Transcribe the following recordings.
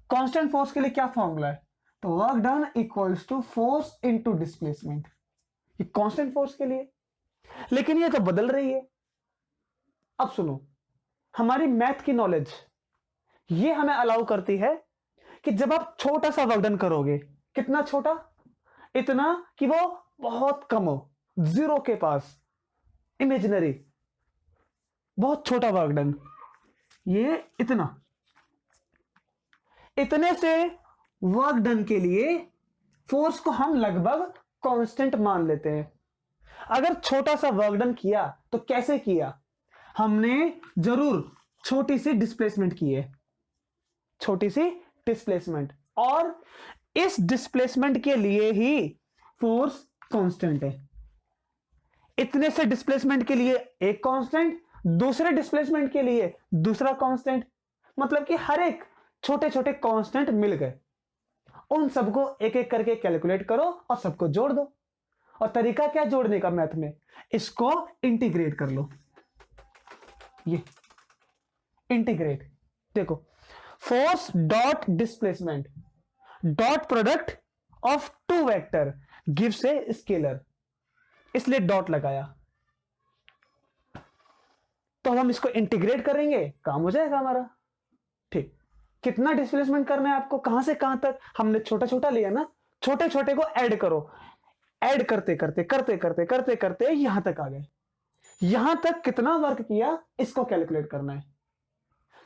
Constant force के लिए क्या फॉर्मूला है? तो work done equals to force into displacement, ये कांस्टेंट फोर्स के लिए। लेकिन ये तो बदल रही है। अब सुनो, हमारी मैथ की नॉलेज ये हमें अलाउ करती है कि जब आप छोटा सा वर्क डन करोगे, कितना छोटा? इतना कि वो बहुत कम हो, जीरो के पास, इमेजिनरी, बहुत छोटा वर्क डन, ये इतना, इतने से वर्क डन के लिए फोर्स को हम लगभग कांस्टेंट मान लेते हैं। अगर छोटा सा वर्क डन किया तो कैसे किया? हमने जरूर छोटी सी डिस्प्लेसमेंट की है, छोटी सी डिस्प्लेसमेंट, और इस डिस्प्लेसमेंट के लिए ही फोर्स कांस्टेंट है। इतने से डिस्प्लेसमेंट के लिए एक कांस्टेंट, दूसरे डिस्प्लेसमेंट के लिए दूसरा कांस्टेंट, मतलब कि हर एक छोटे छोटे कांस्टेंट मिल गए। उन सबको एक एक करके कैलकुलेट करो और सबको जोड़ दो। और तरीका क्या जोड़ने का मैथ में? इसको इंटीग्रेट कर लो। ये इंटीग्रेट, देखो, force dot displacement dot product of two vector gives a scalar, इसलिए डॉट लगाया। तो हम इसको इंटीग्रेट करेंगे, काम हो जाएगा हमारा। ठीक, कितना डिस्प्लेसमेंट करना है आपको, कहां से कहां तक? हमने छोटा छोटा लिया ना, छोटे छोटे को ऐड करो, ऐड करते करते करते करते करते करते यहां तक आ गए। यहां तक कितना वर्क किया इसको कैलकुलेट करना है।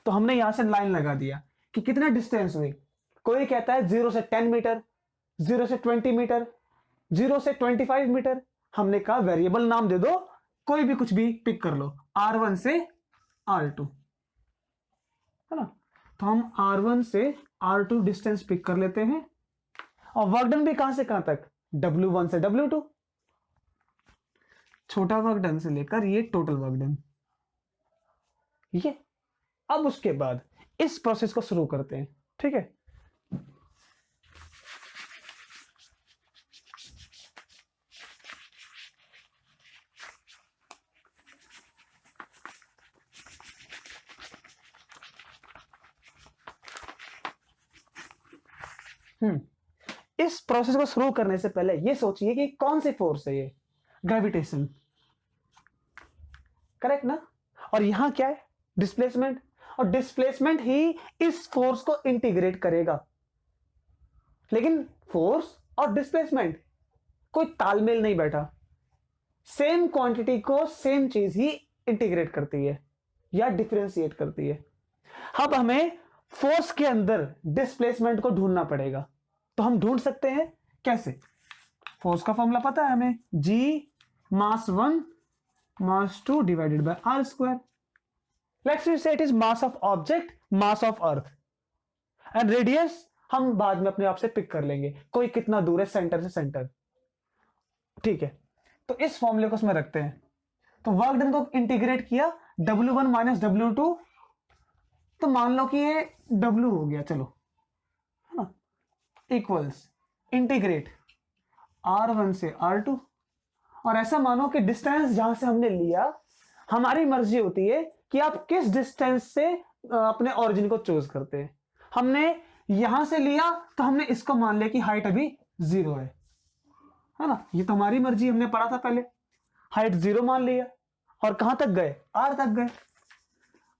तो हमने यहां से लाइन लगा दिया कि कितना डिस्टेंस हुई। कोई कहता है 0 से 10 मीटर, 0 से 20 मीटर, 0 से 25 मीटर। हमने कहा वेरिएबल नाम दे दो, कोई भी कुछ भी पिक कर लो, R1 से R2, है ना। तो हम R1 से R2 डिस्टेंस पिक कर लेते हैं। और वर्क डन भी कहां से कहां तक? W1 से W2, छोटा वर्क डन से लेकर ये टोटल वर्क डन, ये। अब उसके बाद इस प्रोसेस को शुरू करते हैं, ठीक है। इस प्रोसेस को शुरू करने से पहले ये सोचिए कि कौन सी फोर्स है ये? ग्रेविटेशन, करेक्ट ना। और यहां क्या है? डिस्प्लेसमेंट। और डिस्प्लेसमेंट ही इस फोर्स को इंटीग्रेट करेगा। लेकिन फोर्स और डिस्प्लेसमेंट कोई तालमेल नहीं बैठा। सेम क्वांटिटी को सेम चीज ही इंटीग्रेट करती है या डिफरेंशिएट करती है। अब हमें फोर्स के अंदर डिस्प्लेसमेंट को ढूंढना पड़ेगा। तो हम ढूंढ सकते हैं कैसे? फोर्स का फॉर्मूला पता है हमें, G mass 1 mass 2 divided by R square. Let's say it is mass of object, mass of earth, and radius हम बाद में अपने आप से पिक कर लेंगे, कोई कितना दूर है सेंटर से सेंटर, ठीक है। तो इस फॉर्मूले को उसमें रखते हैं। तो वर्क डन को इंटीग्रेट किया, W1 माइनस W2, तो मान लो कि ये W हो गया, चलो, है ना, इक्वल्स इंटीग्रेट R1 से R2। और ऐसा मानो कि डिस्टेंस जहां से हमने लिया, हमारी मर्जी होती है कि आप किस डिस्टेंस से अपने ओरिजिन को चूज करते हैं। हमने यहां से लिया तो हमने इसको मान लिया कि हाइट अभी 0 है ना। ये तो हमारी मर्जी, हमने पढ़ा था पहले, हाइट 0 मान लिया। और कहां तक गए? R तक गए।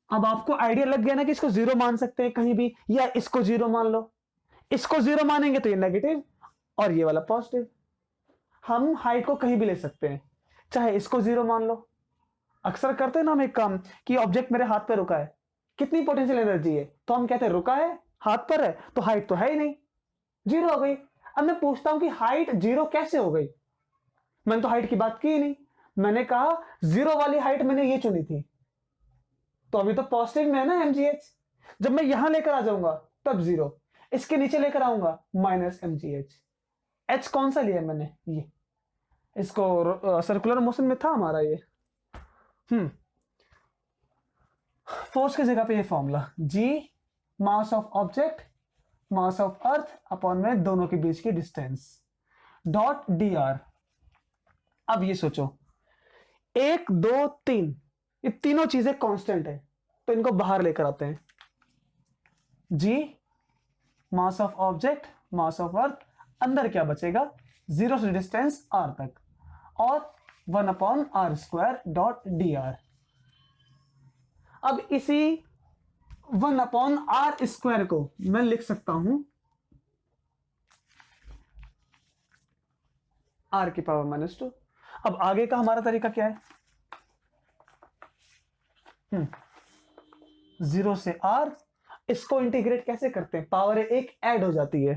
अब आपको आइडिया लग गया ना कि इसको 0 मान सकते हैं कहीं भी, या इसको 0 मान लो। इसको 0 मानेंगे तो ये नेगेटिव और ये वाला पॉजिटिव। हम हाइट को कहीं भी ले सकते हैं, चाहे इसको 0 मान लो। अक्सर करते हैं ना हम एक काम कि ऑब्जेक्ट मेरे हाथ पे रुका है, कितनी पोटेंशियल एनर्जी है, तो हम कहते हैं रुका है, हाथ पर है, तो हाइट तो है ही नहीं, 0 हो गई। अब मैं पूछता हूं कि हाइट 0 कैसे हो गई? मैंने तो हाइट की बात की ही नहीं। मैंने कहा 0 वाली हाइट मैंने ये चुनी थी, तो अभी तो पॉजिटिव में है ना mgh। जब मैं यहां लेकर आ जाऊंगा तब 0, इसके नीचे लेकर आऊंगा माइनस mgh। h कौन सा लिया मैंने? ये, इसको सर्कुलर मोशन में था हमारा ये। फोर्स की जगह पे ये formula, G mass of object mass of earth upon में दोनों के बीच की डिस्टेंस डॉट dr। अब ये सोचो, 1 2 3, ये तीनों चीजें कांस्टेंट है, तो इनको बाहर लेकर आते हैं। G mass of object, mass of अर्थ, अंदर क्या बचेगा, 0 से डिस्टेंस r तक, और 1/r².dr। अब इसी 1/r² को मैं लिख सकता हूं r⁻²। अब आगे का हमारा तरीका क्या है, 0 से r, इसको इंटीग्रेट कैसे करते हैं, पावर एक ऐड हो जाती है,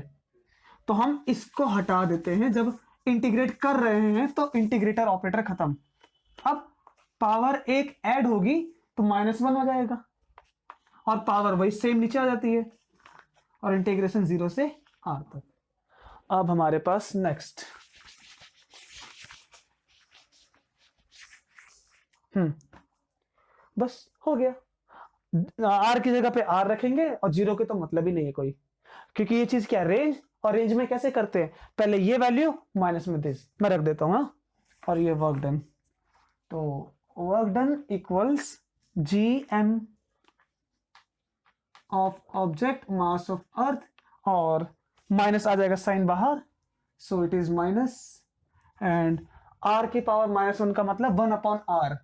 तो हम इसको हटा देते हैं। जब इंटीग्रेट कर रहे हैं तो इंटीग्रेटर ऑपरेटर खत्म। अब पावर एक ऐड होगी तो -1 हो जाएगा, और पावर वही सेम नीचे आ जाती है, और इंटीग्रेशन 0 से r तक। अब हमारे पास नेक्स्ट बस हो गया। r की जगह पे r रखेंगे, और 0 के तो मतलब ही नहीं है कोई, क्योंकि ये चीज क्या है, रेंज, और रेंज में कैसे करते हैं, पहले ये वैल्यू माइनस में दिस मैं रख देता हूं, और ये वर्क डन, तो work done equals gm of object mass of अर्थ, और माइनस आ जाएगा साइन बाहर, so it is minus, and r की पावर -1 का मतलब 1/r,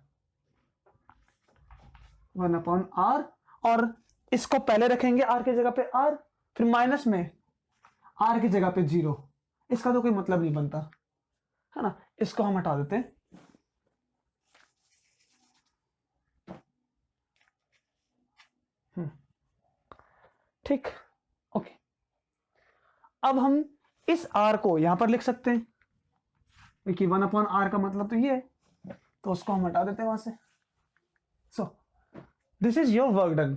1/r, और इसको पहले रखेंगे r की जगह पे r, फिर माइनस में r की जगह पे 0, इसका तो कोई मतलब नहीं बनता है ना, इसको हम हटा देते हैं। ठीक, ओके। अब हम इस r को यहां पर लिख सकते हैं, देखिए 1/r का मतलब तो ये है, तो उसको हम हटा देते हैं वहां से। So this is your work done,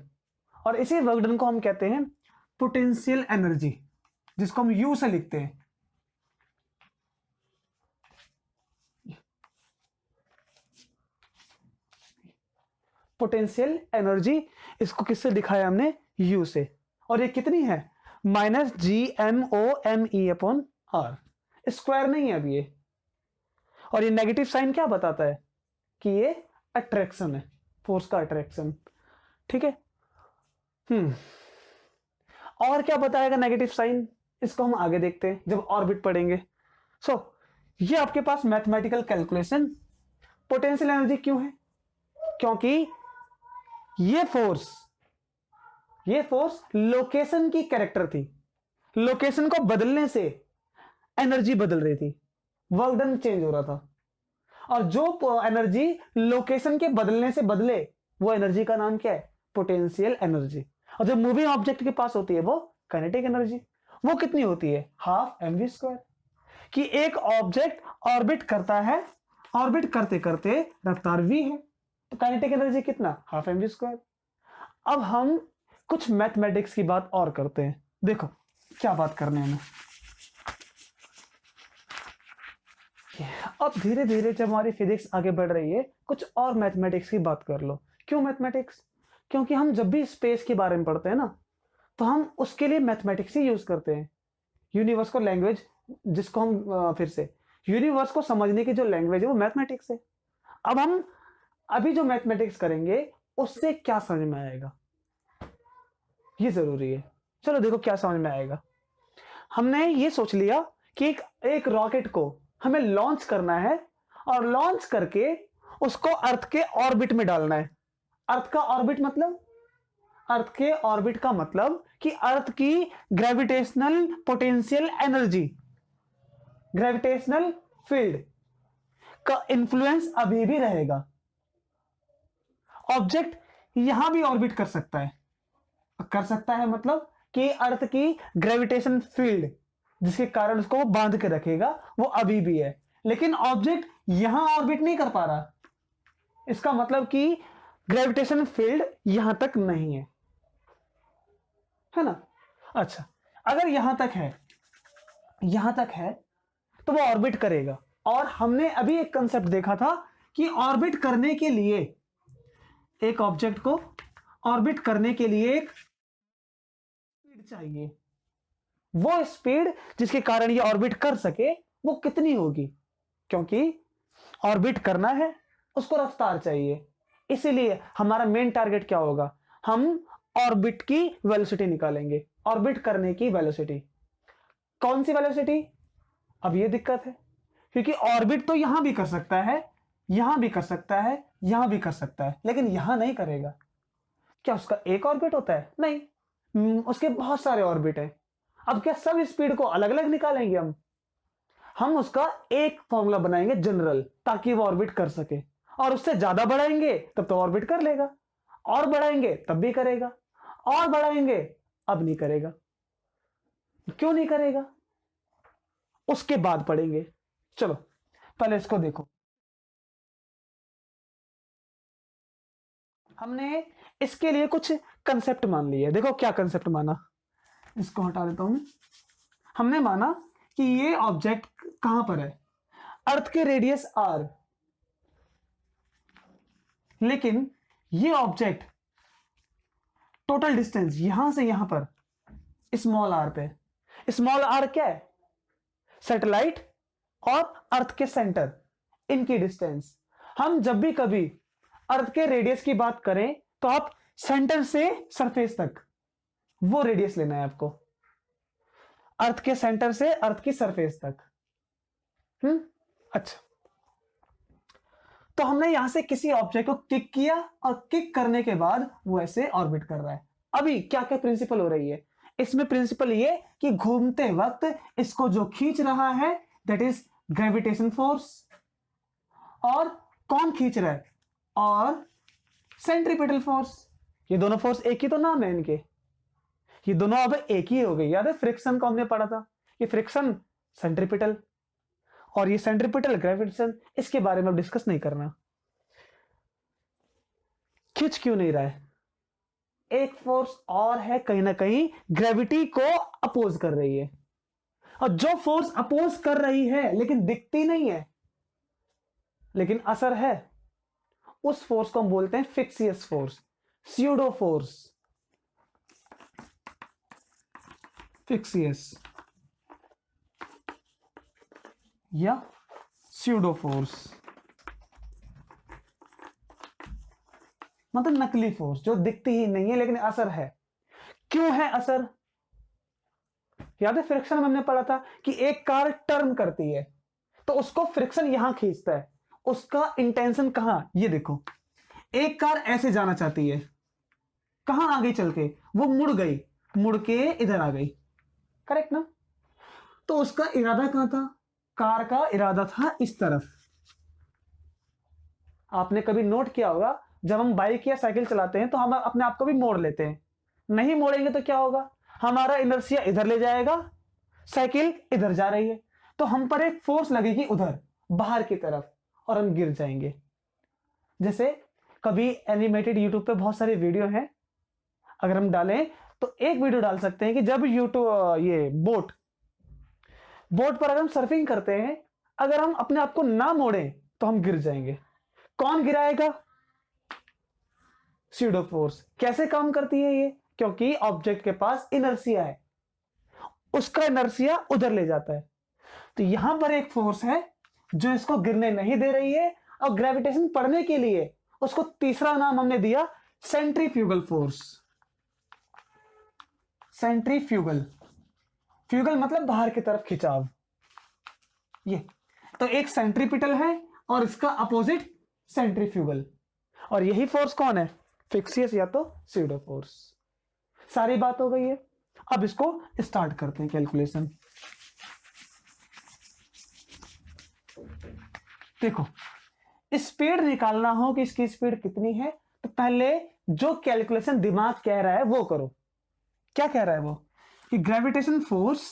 और इसी वर्क डन को हम कहते हैं पोटेंशियल एनर्जी, जिसको हम U से लिखते हैं। पोटेंशियल एनर्जी, इसको किससे दिखाया हमने, U से, और ये कितनी है, -gmOME/r, स्क्वायर नहीं है अब ये, और ये नेगेटिव साइन क्या बताता है कि ये अट्रैक्शन है, फोर्स का अट्रैक्शन, ठीक है। और क्या बताएगा नेगेटिव साइन, इसको हम आगे देखते हैं जब ऑर्बिट पढ़ेंगे। सो ये आपके पास मैथमेटिकल कैलकुलेशन। पोटेंशियल एनर्जी क्यों है, क्योंकि ये फोर्स लोकेशन की कैरेक्टर थी, लोकेशन को बदलने से एनर्जी बदल रही थी, वर्क डन चेंज हो रहा था, और जो एनर्जी लोकेशन के बदलने से बदले, वो एनर्जी का नाम क्या है, पोटेंशियल एनर्जी। और जो मूविंग ऑब्जेक्ट के पास होती है वो काइनेटिक एनर्जी, वो कितनी होती है, 12 mv², कि एक ऑब्जेक्ट ऑर्बिट करता है, ऑर्बिट करते करते रफ्तार v है, तो काइनेटिक एनर्जी कितना, 12 mv²। अब हम कुछ मैथमेटिक्स की बात और करते हैं, देखो क्या बात करने हैं। अब धीरे धीरे जब हमारी फिजिक्स आगे बढ़ रही है, कुछ और मैथमेटिक्स की बात कर लो। क्यों मैथमेटिक्स, क्योंकि हम जब भी स्पेस के बारे में पढ़ते हैं ना, तो हम उसके लिए मैथमेटिक्स ही यूज करते हैं। यूनिवर्स को लैंग्वेज, जिसको हम फिर से यूनिवर्स को समझने की जो लैंग्वेज है वो मैथमेटिक्स है। अब हम अभी जो मैथमेटिक्स करेंगे उससे क्या समझ में आएगा, ये जरूरी है। चलो देखो क्या समझ में आएगा। हमने ये सोच लिया कि एक रॉकेट को हमें लॉन्च करना है, और लॉन्च करके उसको अर्थ के ऑर्बिट में डालना है। अर्थ का ऑर्बिट मतलब, अर्थ के ऑर्बिट का मतलब कि अर्थ की gravitational potential energy, gravitational field का इंफ्लुएंस अभी भी रहेगा। ऑब्जेक्ट यहां भी ऑर्बिट कर सकता है मतलब कि अर्थ की ग्रेविटेशन फील्ड जिसके कारण उसको वो बांध के रखेगा वो अभी भी है, लेकिन ऑब्जेक्ट यहां ऑर्बिट नहीं कर पा रहा, इसका मतलब कि ग्रेविटेशन फील्ड यहां तक नहीं है ना। अच्छा, अगर यहां तक है तो वो ऑर्बिट करेगा, और हमने अभी एक कंसेप्ट देखा था कि ऑर्बिट करने के लिए, एक ऑब्जेक्ट को ऑर्बिट करने के लिए एक स्पीड चाहिए। वो स्पीड जिसके कारण ये ऑर्बिट कर सके वो कितनी होगी, क्योंकि ऑर्बिट करना है उसको रफ्तार चाहिए। इसीलिए हमारा मेन टारगेट क्या होगा, हम ऑर्बिट की वेलोसिटी निकालेंगे, ऑर्बिट करने की वेलोसिटी। कौन सी वेलोसिटी? अब ये दिक्कत है, क्योंकि ऑर्बिट तो यहां भी कर सकता है, यहां भी कर सकता है, यहां भी कर सकता है, लेकिन यहां नहीं करेगा। क्या उसका एक ऑर्बिट होता है? नहीं, उसके बहुत सारे ऑर्बिट हैं। अब क्या सब स्पीड को अलग अलग निकालेंगे हम उसका एक फॉर्मूला बनाएंगे जनरल, ताकि वो ऑर्बिट कर सके। और उससे ज्यादा बढ़ाएंगे तब तो ऑर्बिट कर लेगा, और बढ़ाएंगे तब भी करेगा, और बढ़ाएंगे अब नहीं करेगा। क्यों नहीं करेगा? उसके बाद पढ़ेंगे। चलो पहले इसको देखो। हमने इसके लिए कुछ कंसेप्ट मान लिए। देखो क्या कंसेप्ट माना, इसको हटा देता हूं। हमने माना कि ये ऑब्जेक्ट कहां पर है, अर्थ के रेडियस आर, लेकिन ये ऑब्जेक्ट टोटल डिस्टेंस यहां से यहां पर स्मॉल आर पे। स्मॉल आर क्या है? सैटेलाइट और अर्थ के सेंटर, इनकी डिस्टेंस। हम जब भी कभी अर्थ के रेडियस की बात करें तो आप सेंटर से सरफेस तक वो रेडियस लेना है आपको, अर्थ के सेंटर से अर्थ की सरफेस तक। अच्छा, तो हमने यहां से किसी ऑब्जेक्ट को किक किया और किक करने के बाद वो ऐसे ऑर्बिट कर रहा है। अभी क्या क्या प्रिंसिपल हो रही है इसमें? प्रिंसिपल ये कि घूमते वक्त इसको जो खींच रहा है दैट इज ग्रेविटेशन फोर्स। और कौन खींच रहा है? और सेंट्रीपिटल फोर्स। ये दोनों फोर्स एक ही तो नाम है इनके, ये दोनों अब एक ही हो गई। याद है फ्रिक्शन को हमने पढ़ा था, ये फ्रिक्शन सेंट्रीपिटल और ये सेंट्रीपिटल ग्रेविटेशन। इसके बारे में अब डिस्कस नहीं करना। खींच क्यों नहीं रहा है? एक फोर्स और है कहीं ना कहीं ग्रेविटी को अपोज कर रही है, और जो फोर्स अपोज कर रही है लेकिन दिखती नहीं है लेकिन असर है, उस फोर्स को हम बोलते हैं फिक्सियस फोर्स, स्यूडो फोर्स, फिक्सियस या स्यूडो फोर्स, मतलब नकली फोर्स जो दिखती ही नहीं है लेकिन असर है। क्यों है असर? याद है फ्रिक्शन में हमने पढ़ा था कि एक कार टर्न करती है तो उसको फ्रिक्शन यहां खींचता है। उसका इंटेंशन कहां? ये देखो, एक कार ऐसे जाना चाहती है, कहां आ गई चल के? वो मुड़ गई, मुड़ के इधर आ गई, करेक्ट ना? तो उसका इरादा कहां था? कार का इरादा था इस तरफ। आपने कभी नोट किया होगा जब हम बाइक या साइकिल चलाते हैं तो हम अपने आप को भी मोड़ लेते हैं। नहीं मोड़ेंगे तो क्या होगा? हमारा इनर्शिया इधर ले जाएगा, साइकिल इधर जा रही है, तो हम पर एक फोर्स लगेगी उधर बाहर की तरफ और हम गिर जाएंगे। जैसे कभी एनिमेटेड यूट्यूब पे बहुत सारे वीडियो हैं, अगर हम डालें तो एक वीडियो डाल सकते हैं कि जब यूट्यूब ये बोट पर अगर हम सर्फिंग करते हैं, अगर हम अपने आप को ना मोड़ें तो हम गिर जाएंगे। कौन गिराएगा? Pseudo force. कैसे काम करती है ये? क्योंकि ऑब्जेक्ट के पास इनर्शिया है, उसका इनर्शिया उधर ले जाता है। तो यहां पर एक फोर्स है जो इसको गिरने नहीं दे रही है, और ग्रेविटेशन पढ़ने के लिए उसको तीसरा नाम हमने दिया सेंट्रीफ्यूगल फोर्स। सेंट्रीफ्यूगल, फ्यूगल मतलब बाहर की तरफ खिंचाव। ये तो एक सेंट्रीपिटल है और इसका अपोजिट सेंट्रीफ्यूगल, और यही फोर्स कौन है? फिक्सियस या तो स्यूडो फोर्स। सारी बात हो गई है। अब इसको स्टार्ट करते हैं कैलकुलेशन। देखो, स्पीड निकालना हो कि इसकी स्पीड कितनी है, तो पहले जो कैलकुलेशन दिमाग कह रहा है वो करो। क्या कह रहा है वो? कि gravitation force,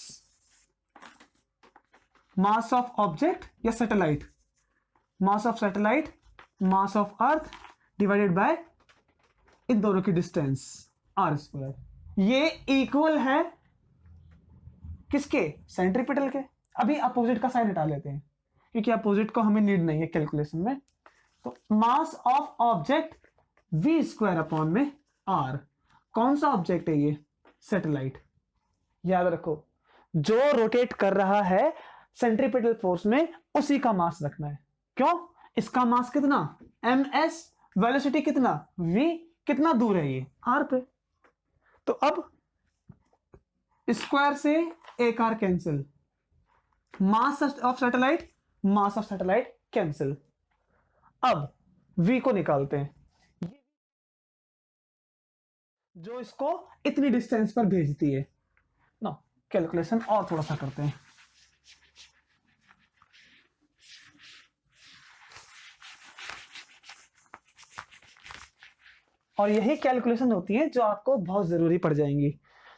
mass of object या satellite, mass of satellite, mass of earth divided by इन दोनों की डिस्टेंस आर स्क्वायर, ये इक्वल है किसके? सेंट्रीपिटल के। अभी अपोजिट का साइन हटा लेते हैं क्योंकि अपोजिट को हमें नीड नहीं है कैलकुलेशन में। तो मास of object v square upon में r। कौन सा ऑब्जेक्ट है ये? सैटेलाइट। याद रखो, जो रोटेट कर रहा है सेंट्रीपिटल फोर्स में उसी का मास रखना है। क्यों? इसका मास कितना? ms, वेलोसिटी कितना? v, कितना दूर है ये? r पे। तो अब स्क्वायर से एक R cancel, mass of satellite cancel. अब v को निकालते हैं, जो इसको इतनी डिस्टेंस पर भेजती है ना। कैलकुलेशन और थोड़ा सा करते हैं। और यही कैलकुलेशन होती है जो आपको बहुत जरूरी पड़ जाएंगी।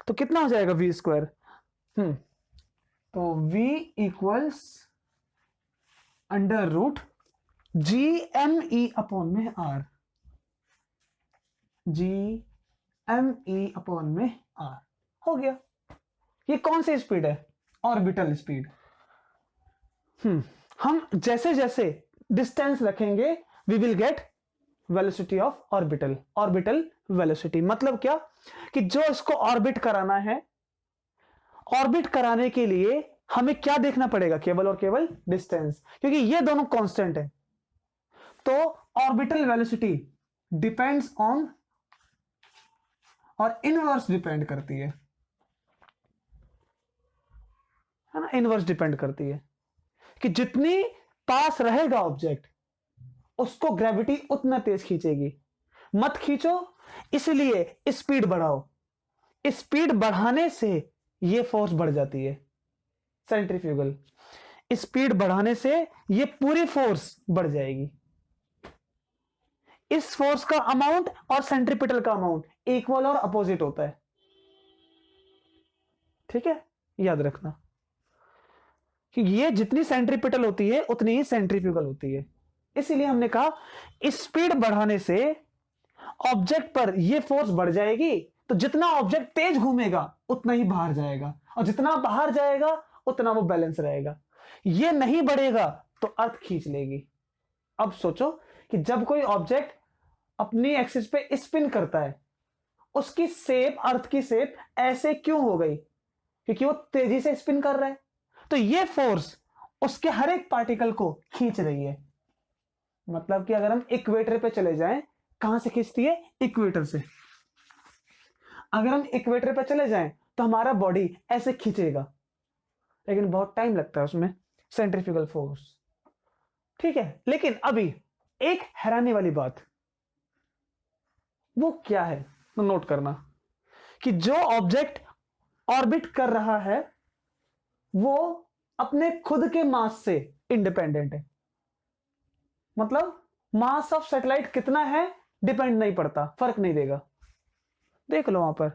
तो कितना हो जाएगा v स्क्वायर? तो v equals under root GME upon में r, GME अपॉन में r हो गया। ये कौन सी स्पीड है? Orbital speed. हम जैसे जैसे डिस्टेंस रखेंगे we will get velocity of orbital velocity. मतलब क्या कि जो इसको ऑर्बिट कराना है, ऑर्बिट कराने के लिए हमें क्या देखना पड़ेगा? केवल और केवल डिस्टेंस, क्योंकि ये दोनों कांस्टेंट है। तो ऑर्बिटल वेलोसिटी डिपेंड्स ऑन और इनवर्स डिपेंड करती है ना, इनवर्स डिपेंड करती है कि जितनी पास रहेगा ऑब्जेक्ट उसको ग्रेविटी उतना तेज खींचेगी। मत खींचो, इसलिए स्पीड बढ़ाओ। स्पीड बढ़ाने से ये फोर्स बढ़ जाती है, सेंट्रीफ्यूगल। स्पीड बढ़ाने से ये पूरी फोर्स बढ़ जाएगी। इस फोर्स का अमाउंट और सेंट्रीपिटल का अमाउंट इक्वल और अपोजिट होता है। ठीक है, याद रखना कि ये जितनी सेंट्रीपिटल होती है उतनी ही सेंट्रीफ्यूगल होती है। इसीलिए हमने कहा स्पीड बढ़ाने से ऑब्जेक्ट पर यह फोर्स बढ़ जाएगी, तो जितना ऑब्जेक्ट तेज घूमेगा उतना ही बाहर जाएगा, और जितना बाहर जाएगा उतना वो बैलेंस रहेगा। ये नहीं बढ़ेगा तो अर्थ खींच लेगी। अब सोचो कि जब कोई ऑब्जेक्ट अपनी एक्सिस पे स्पिन करता है, उसकी शेप, अर्थ की शेप ऐसे क्यों हो गई? क्योंकि वो तेजी से स्पिन कर रहा है। तो ये फोर्स उसके हर एक पार्टिकल को खींच रही है। मतलब कि अगर हम इक्वेटर पे चले जाएं, कहां से खींचती है? इक्वेटर से। अगर हम इक्वेटर पे चले जाएं तो हमारा बॉडी ऐसे खींचेगा, लेकिन बहुत टाइम लगता है उसमें, सेंट्रीफ्यूगल फोर्स। ठीक है, लेकिन अभी एक हैरानी वाली बात, वो क्या है तो नोट करना कि जो ऑब्जेक्ट ऑर्बिट कर रहा है वो अपने खुद के मास से इंडिपेंडेंट है। मतलब मास ऑफ सैटेलाइट कितना है डिपेंड नहीं पड़ता, फर्क नहीं देगा। देख लो वहां पर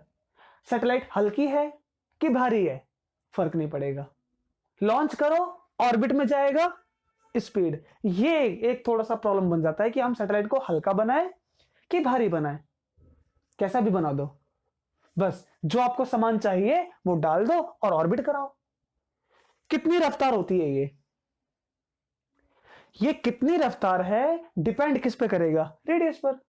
सैटेलाइट हल्की है कि भारी है, फर्क नहीं पड़ेगा। लॉन्च करो, ऑर्बिट में जाएगा, स्पीड। ये एक थोड़ा सा प्रॉब्लम बन जाता है कि हम सैटेलाइट को हल्का बनाए कि भारी बनाए। कैसा भी बना दो, बस जो आपको सामान चाहिए वो डाल दो और ऑर्बिट कराओ। कितनी रफ्तार होती है ये कितनी रफ्तार है डिपेंड किस पे करेगा? रेडियस पर।